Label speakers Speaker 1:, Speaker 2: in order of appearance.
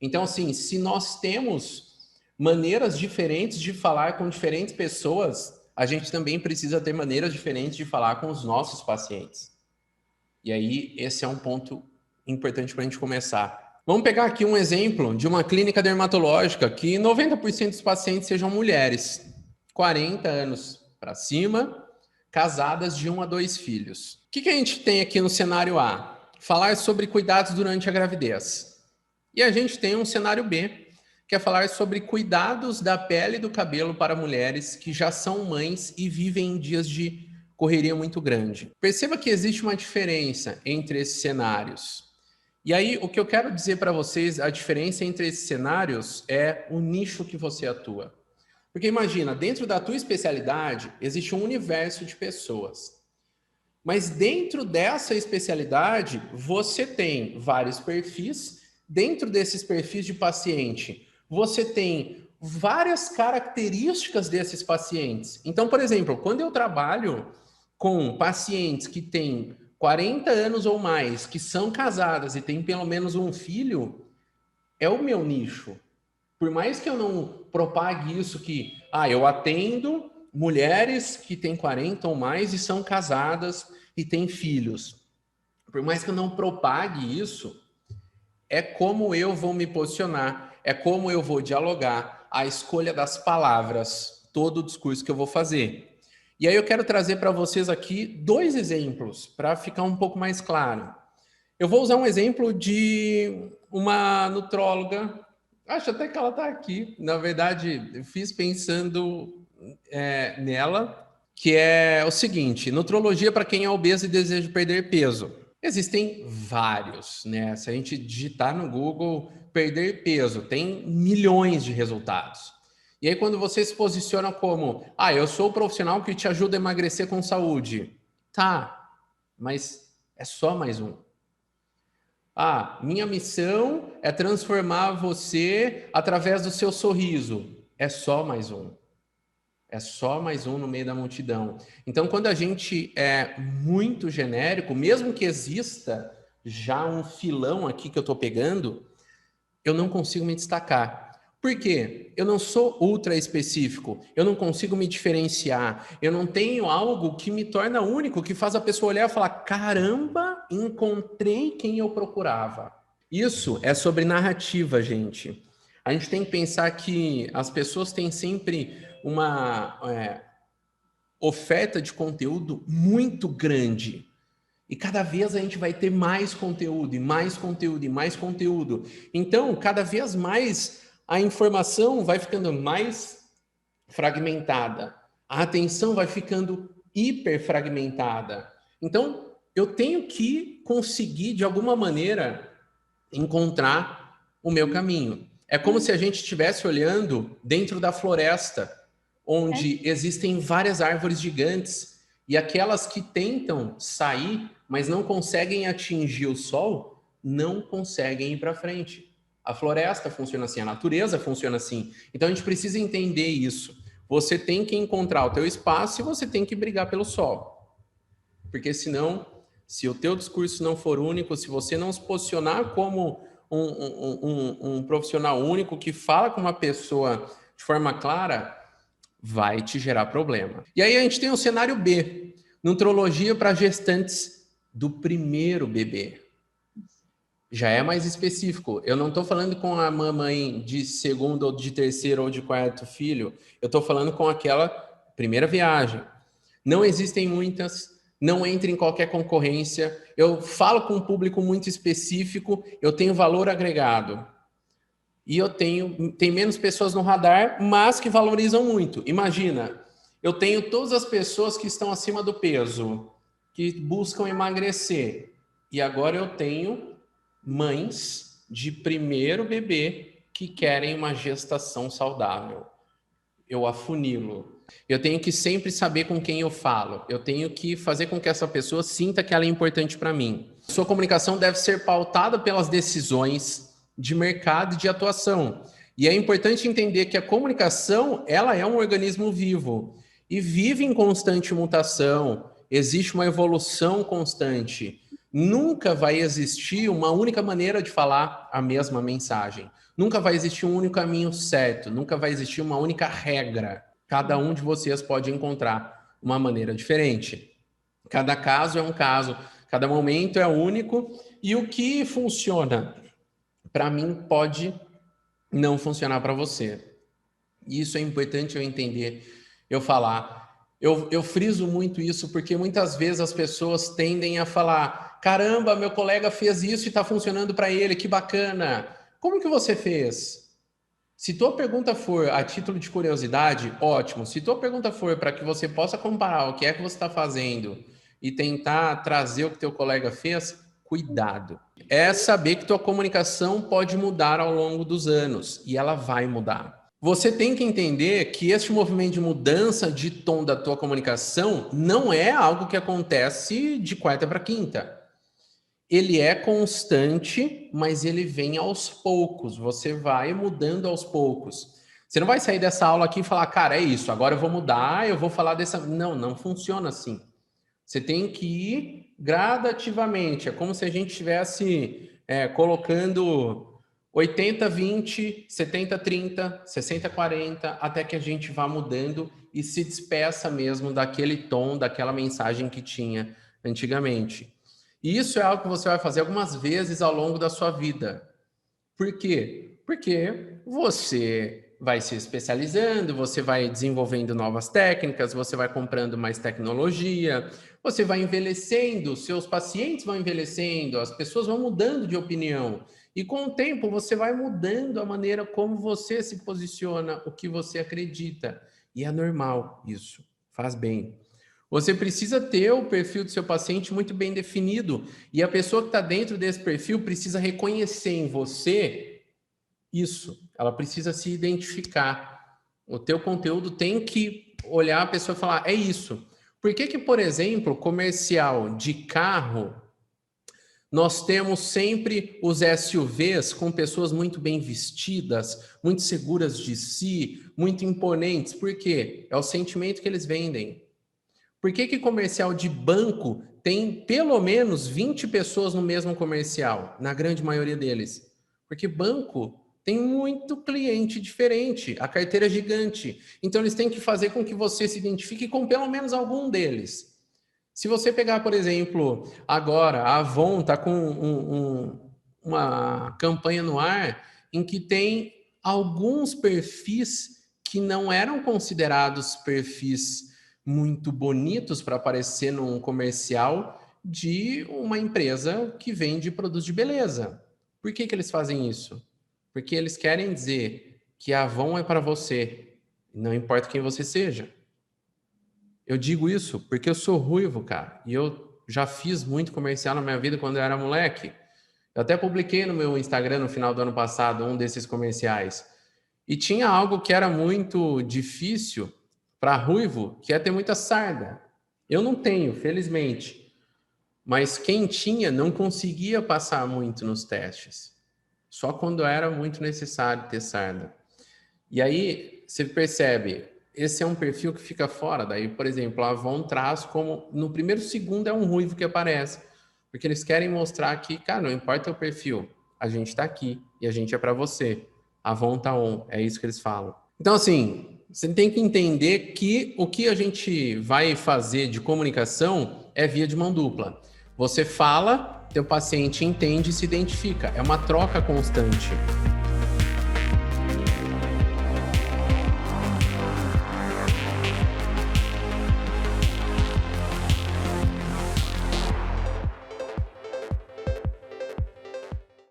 Speaker 1: Então, assim, se nós temos maneiras diferentes de falar com diferentes pessoas, a gente também precisa ter maneiras diferentes de falar com os nossos pacientes. E aí, esse é um ponto importante para a gente começar. Vamos pegar aqui um exemplo de uma clínica dermatológica que 90% dos pacientes sejam mulheres, 40 anos para cima, casadas de 1 a 2 filhos. O que a gente tem aqui no cenário A? Falar sobre cuidados durante a gravidez. E a gente tem um cenário B, que é falar sobre cuidados da pele e do cabelo para mulheres que já são mães e vivem em dias de correria muito grande. Perceba que existe uma diferença entre esses cenários. E aí, o que eu quero dizer para vocês, a diferença entre esses cenários é o nicho que você atua. Porque imagina, dentro da tua especialidade, existe um universo de pessoas. Mas dentro dessa especialidade, você tem vários perfis. Dentro desses perfis de paciente, você tem várias características desses pacientes. Então, por exemplo, quando eu trabalho com pacientes que têm 40 anos ou mais, que são casadas e têm pelo menos um filho, é o meu nicho. Por mais que eu não propague isso que, eu atendo mulheres que têm 40 ou mais e são casadas e têm filhos. Por mais que eu não propague isso, é como eu vou me posicionar, é como eu vou dialogar, a escolha das palavras, todo o discurso que eu vou fazer. E aí eu quero trazer para vocês aqui 2 exemplos, para ficar um pouco mais claro. Eu vou usar um exemplo de uma nutróloga, acho até que ela está aqui, na verdade, eu fiz pensando nela, que é o seguinte: nutrologia para quem é obeso e deseja perder peso. Existem vários, né? Se a gente digitar no Google perder peso, tem milhões de resultados. E aí, quando você se posiciona como, eu sou o profissional que te ajuda a emagrecer com saúde. Tá, mas é só mais um. Minha missão é transformar você através do seu sorriso. É só mais um. É só mais um no meio da multidão. Então, quando a gente é muito genérico, mesmo que exista já um filão aqui que eu estou pegando, eu não consigo me destacar. Por quê? Eu não sou ultra específico, eu não consigo me diferenciar, eu não tenho algo que me torna único, que faz a pessoa olhar e falar: caramba, encontrei quem eu procurava. Isso é sobre narrativa, gente. A gente tem que pensar que as pessoas têm sempre uma oferta de conteúdo muito grande. E cada vez a gente vai ter mais conteúdo, e mais conteúdo, e mais conteúdo. Então, cada vez mais a informação vai ficando mais fragmentada. A atenção vai ficando hiperfragmentada. Então, eu tenho que conseguir, de alguma maneira, encontrar o meu caminho. É como se a gente estivesse olhando dentro da floresta, onde existem várias árvores gigantes, e aquelas que tentam sair, mas não conseguem atingir o sol, não conseguem ir para frente. A floresta funciona assim, a natureza funciona assim. Então a gente precisa entender isso. Você tem que encontrar o teu espaço e você tem que brigar pelo sol. Porque senão, se o teu discurso não for único, se você não se posicionar como um profissional único que fala com uma pessoa de forma clara, vai te gerar problema. E aí a gente tem o cenário B, nutrologia para gestantes do primeiro bebê. Já é mais específico. Eu não estou falando com a mamãe de segundo ou de terceiro ou de quarto filho, eu estou falando com aquela primeira viagem. Não existem muitas, não entre em qualquer concorrência. Eu falo com um público muito específico, eu tenho valor agregado. E tem menos pessoas no radar, mas que valorizam muito. Imagina, eu tenho todas as pessoas que estão acima do peso, que buscam emagrecer. E agora eu tenho mães de primeiro bebê que querem uma gestação saudável. Eu afunilo. Eu tenho que sempre saber com quem eu falo. Eu tenho que fazer com que essa pessoa sinta que ela é importante para mim. Sua comunicação deve ser pautada pelas decisões de mercado e de atuação. E é importante entender que a comunicação, ela é um organismo vivo e vive em constante mutação. Existe uma evolução constante. Nunca vai existir uma única maneira de falar a mesma mensagem. Nunca vai existir um único caminho certo. Nunca vai existir uma única regra. Cada um de vocês pode encontrar uma maneira diferente. Cada caso é um caso. Cada momento é único. E o que funciona para mim pode não funcionar para você. Isso é importante eu entender, eu falar. Eu friso muito isso porque muitas vezes as pessoas tendem a falar: caramba, meu colega fez isso e está funcionando para ele, que bacana. Como que você fez? Se tua pergunta for a título de curiosidade, ótimo. Se tua pergunta for para que você possa comparar o que é que você está fazendo e tentar trazer o que teu colega fez, cuidado. É saber que tua comunicação pode mudar ao longo dos anos e ela vai mudar. Você tem que entender que este movimento de mudança de tom da tua comunicação não é algo que acontece de quarta para quinta. Ele é constante, mas ele vem aos poucos. Você vai mudando aos poucos. Você não vai sair dessa aula aqui e falar, cara, é isso, agora eu vou mudar, eu vou falar dessa... Não, não funciona assim. Você tem que ir gradativamente. É como se a gente estivesse colocando 80-20, 70-30, 60-40, até que a gente vá mudando e se despeça mesmo daquele tom, daquela mensagem que tinha antigamente. E isso é algo que você vai fazer algumas vezes ao longo da sua vida. Por quê? Porque você vai se especializando, você vai desenvolvendo novas técnicas, você vai comprando mais tecnologia, você vai envelhecendo, seus pacientes vão envelhecendo, as pessoas vão mudando de opinião. E com o tempo você vai mudando a maneira como você se posiciona, o que você acredita. E é normal isso, faz bem. Você precisa ter o perfil do seu paciente muito bem definido. E a pessoa que está dentro desse perfil precisa reconhecer em você isso. Ela precisa se identificar. O teu conteúdo tem que olhar a pessoa e falar, é isso. Por que, por exemplo, comercial de carro, nós temos sempre os SUVs com pessoas muito bem vestidas, muito seguras de si, muito imponentes? Por quê? É o sentimento que eles vendem. Por que comercial de banco tem pelo menos 20 pessoas no mesmo comercial, na grande maioria deles? Porque banco tem muito cliente diferente, a carteira é gigante. Então eles têm que fazer com que você se identifique com pelo menos algum deles. Se você pegar, por exemplo, agora a Avon está com uma campanha no ar em que tem alguns perfis que não eram considerados perfis muito bonitos para aparecer num comercial de uma empresa que vende produtos de beleza. Por que eles fazem isso? Porque eles querem dizer que a Avon é para você, não importa quem você seja. Eu digo isso porque eu sou ruivo, cara, e eu já fiz muito comercial na minha vida quando eu era moleque. Eu até publiquei no meu Instagram no final do ano passado um desses comerciais. E tinha algo que era muito difícil para ruivo, que é ter muita sarda. Eu não tenho, felizmente. Mas quem tinha não conseguia passar muito nos testes. Só quando era muito necessário ter sarda. E aí você percebe, esse é um perfil que fica fora. Daí, por exemplo, a Avon traz como no primeiro segundo é um ruivo que aparece. Porque eles querem mostrar que, cara, não importa o perfil, a gente está aqui e a gente é para você. A Avon tá on, é isso que eles falam. Então, assim, você tem que entender que o que a gente vai fazer de comunicação é via de mão dupla. Você fala, teu paciente entende e se identifica. É uma troca constante.